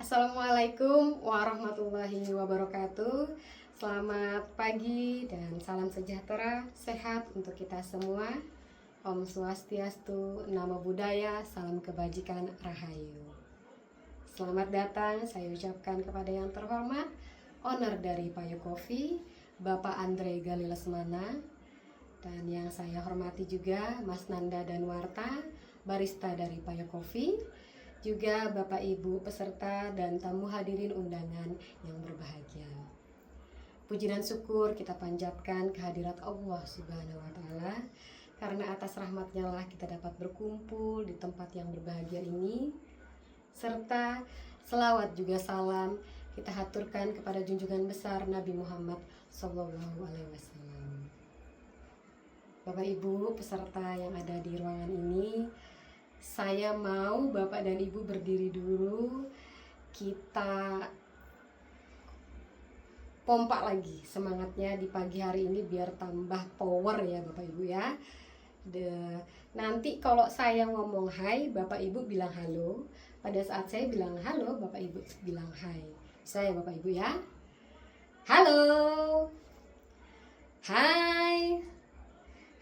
Assalamualaikum warahmatullahi wabarakatuh. Selamat pagi dan salam sejahtera, sehat untuk kita semua. Om Swastiastu, Namo Buddhaya, salam kebajikan, Rahayu. Selamat datang, saya ucapkan kepada yang terhormat owner dari Payo Coffee, Bapak Andre Gali Lesmana, dan yang saya hormati juga Mas Nanda Danwarta, barista dari Payo Coffee, juga Bapak Ibu peserta dan tamu hadirin undangan yang berbahagia. Puji dan syukur kita panjatkan kehadirat Allah Subhanahu wa Ta'ala, karena atas rahmatnya lah kita dapat berkumpul di tempat yang berbahagia ini, serta selawat juga salam kita haturkan kepada junjungan besar Nabi Muhammad SAW. Bapak Ibu peserta yang ada di ruangan ini, saya mau Bapak dan Ibu berdiri dulu. Kita pompa lagi semangatnya di pagi hari ini biar tambah power ya Bapak Ibu ya. Nanti kalau saya ngomong hai, Bapak Ibu bilang halo. Pada saat saya bilang halo, Bapak Ibu bilang hai. Saya Bapak Ibu ya. Halo. Hai.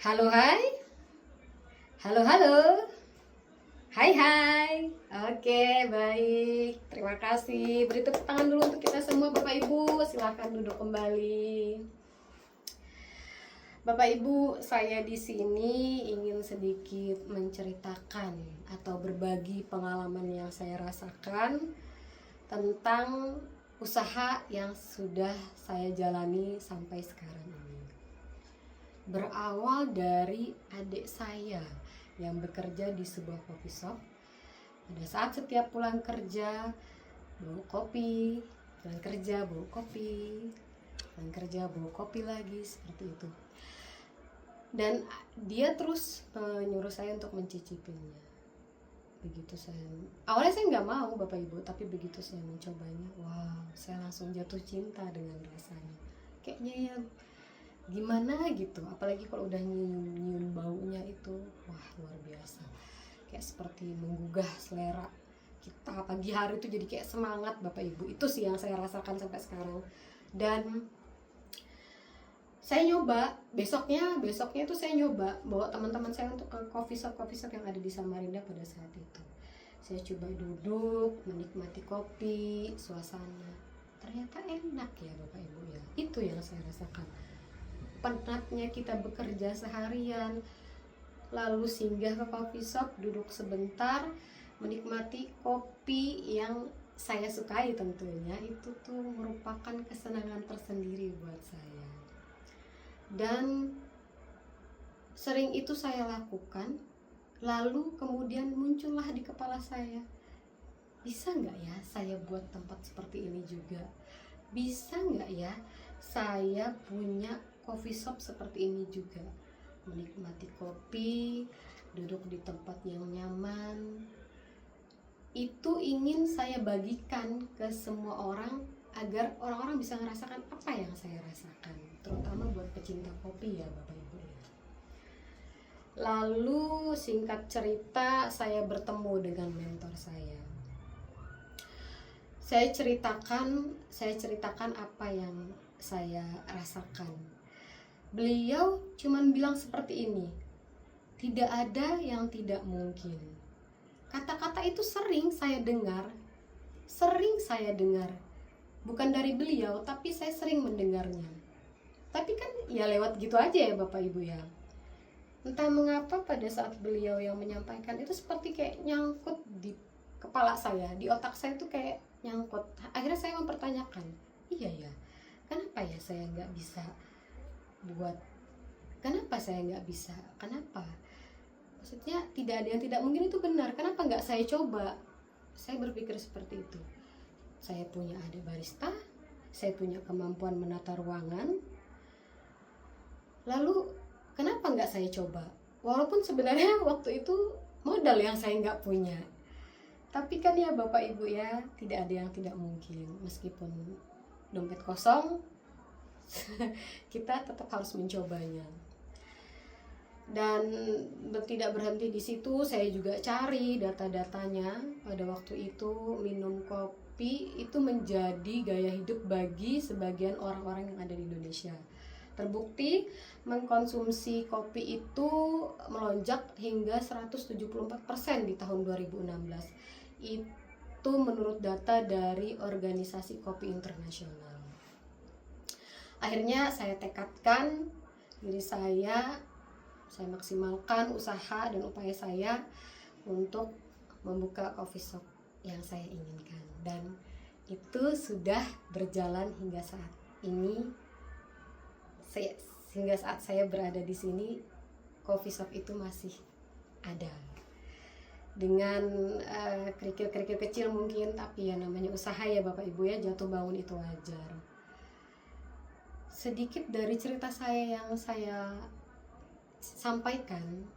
Halo hai. Halo halo. Hai hai. Oke, baik. Terima kasih. Beri tepuk tangan dulu untuk kita semua Bapak Ibu. Silahkan duduk kembali. Bapak Ibu, saya di sini ingin sedikit menceritakan atau berbagi pengalaman yang saya rasakan tentang usaha yang sudah saya jalani sampai sekarang ini. Berawal dari adik saya yang bekerja di sebuah coffee shop. Pada saat setiap pulang kerja bawa kopi, pulang kerja bawa kopi, pulang kerja bawa kopi lagi, seperti itu. Dan dia terus menyuruh saya untuk mencicipinya. Begitu awalnya saya nggak mau Bapak Ibu, tapi begitu saya mencobanya, wow, saya langsung jatuh cinta dengan rasanya. Kayaknya yang gimana gitu, apalagi kalau udah nyium baunya itu, wah luar biasa, kayak seperti menggugah selera kita pagi hari itu, jadi kayak semangat Bapak Ibu. Itu sih yang saya rasakan sampai sekarang. Dan saya nyoba besoknya itu saya nyoba bawa teman-teman saya untuk ke coffee shop yang ada di Samarinda. Pada saat itu saya coba duduk menikmati kopi, suasana, ternyata enak ya Bapak Ibu ya. Itu yang saya rasakan. Penatnya kita bekerja seharian, lalu singgah ke coffee shop, duduk sebentar, menikmati kopi yang saya sukai tentunya, itu tuh merupakan kesenangan tersendiri buat saya. Dan sering itu saya lakukan, lalu kemudian muncullah di kepala saya, bisa nggak ya saya buat tempat seperti ini juga? Bisa nggak ya saya punya coffee shop seperti ini juga, menikmati kopi, duduk di tempat yang nyaman. Itu ingin saya bagikan ke semua orang agar orang-orang bisa merasakan apa yang saya rasakan, terutama buat pecinta kopi ya Bapak Ibu. Lalu singkat cerita, saya bertemu dengan mentor saya. Saya ceritakan apa yang saya rasakan. Beliau cuman bilang seperti ini, tidak ada yang tidak mungkin. Kata-kata itu sering saya dengar, bukan dari beliau, tapi saya sering mendengarnya. Tapi kan ya lewat gitu aja ya Bapak Ibu ya. Entah mengapa pada saat beliau yang menyampaikan itu seperti kayak nyangkut di kepala saya, di otak saya tuh kayak nyangkut. Akhirnya saya mempertanyakan, iya ya, kenapa ya saya nggak bisa buat, kenapa saya nggak bisa, kenapa, maksudnya tidak ada yang tidak mungkin, itu benar, kenapa nggak saya coba? Saya berpikir seperti itu. Saya punya adik barista, saya punya kemampuan menata ruangan, lalu kenapa nggak saya coba? Walaupun sebenarnya waktu itu modal yang saya nggak punya, tapi kan ya Bapak Ibu ya, tidak ada yang tidak mungkin. Meskipun dompet kosong, kita tetap harus mencobanya. Dan tidak berhenti di situ, saya juga cari data-datanya. Pada waktu itu minum kopi itu menjadi gaya hidup bagi sebagian orang-orang yang ada di Indonesia. Terbukti mengkonsumsi kopi itu melonjak hingga 174% di tahun 2016. Itu menurut data dari Organisasi Kopi Internasional. Akhirnya saya tekadkan diri saya maksimalkan usaha dan upaya saya untuk membuka coffee shop yang saya inginkan, dan itu sudah berjalan hingga saat ini. Hingga saat saya berada di sini, coffee shop itu masih ada dengan kerikil-kerikil kecil mungkin, tapi ya namanya usaha ya Bapak Ibu ya, jatuh bangun itu wajar. Sedikit dari cerita saya yang saya sampaikan,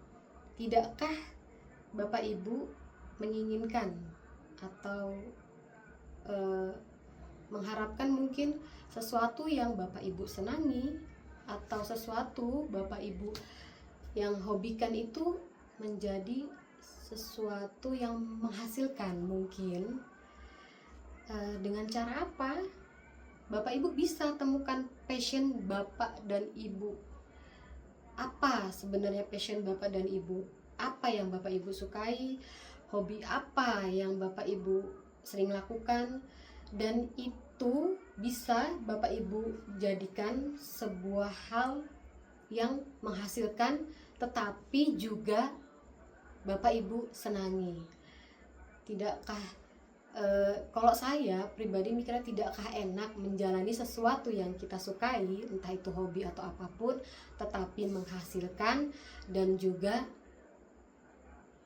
tidakkah Bapak Ibu menginginkan atau mengharapkan mungkin sesuatu yang Bapak Ibu senangi atau sesuatu Bapak Ibu yang hobikan itu menjadi sesuatu yang menghasilkan? Mungkin dengan cara apa Bapak Ibu bisa temukan passion Bapak dan Ibu? Apa sebenarnya passion Bapak dan Ibu? Apa yang Bapak Ibu sukai? Hobi apa yang Bapak Ibu sering lakukan? Dan itu bisa Bapak Ibu jadikan sebuah hal yang menghasilkan, tetapi juga Bapak Ibu senangi. Tidakkah kalau saya pribadi mikirnya, tidakkah enak menjalani sesuatu yang kita sukai, entah itu hobi atau apapun, tetapi menghasilkan dan juga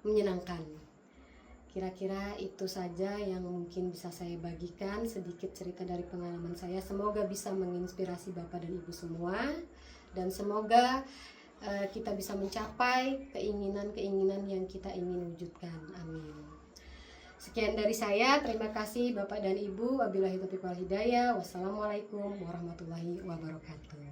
menyenangkan. Kira-kira itu saja yang mungkin bisa saya bagikan, sedikit cerita dari pengalaman saya. Semoga bisa menginspirasi Bapak dan Ibu semua, dan semoga kita bisa mencapai keinginan-keinginan yang kita ingin wujudkan. Amin. Sekian dari saya, terima kasih Bapak dan Ibu. Wabillahi taufiq wal hidayah. Wassalamualaikum warahmatullahi wabarakatuh.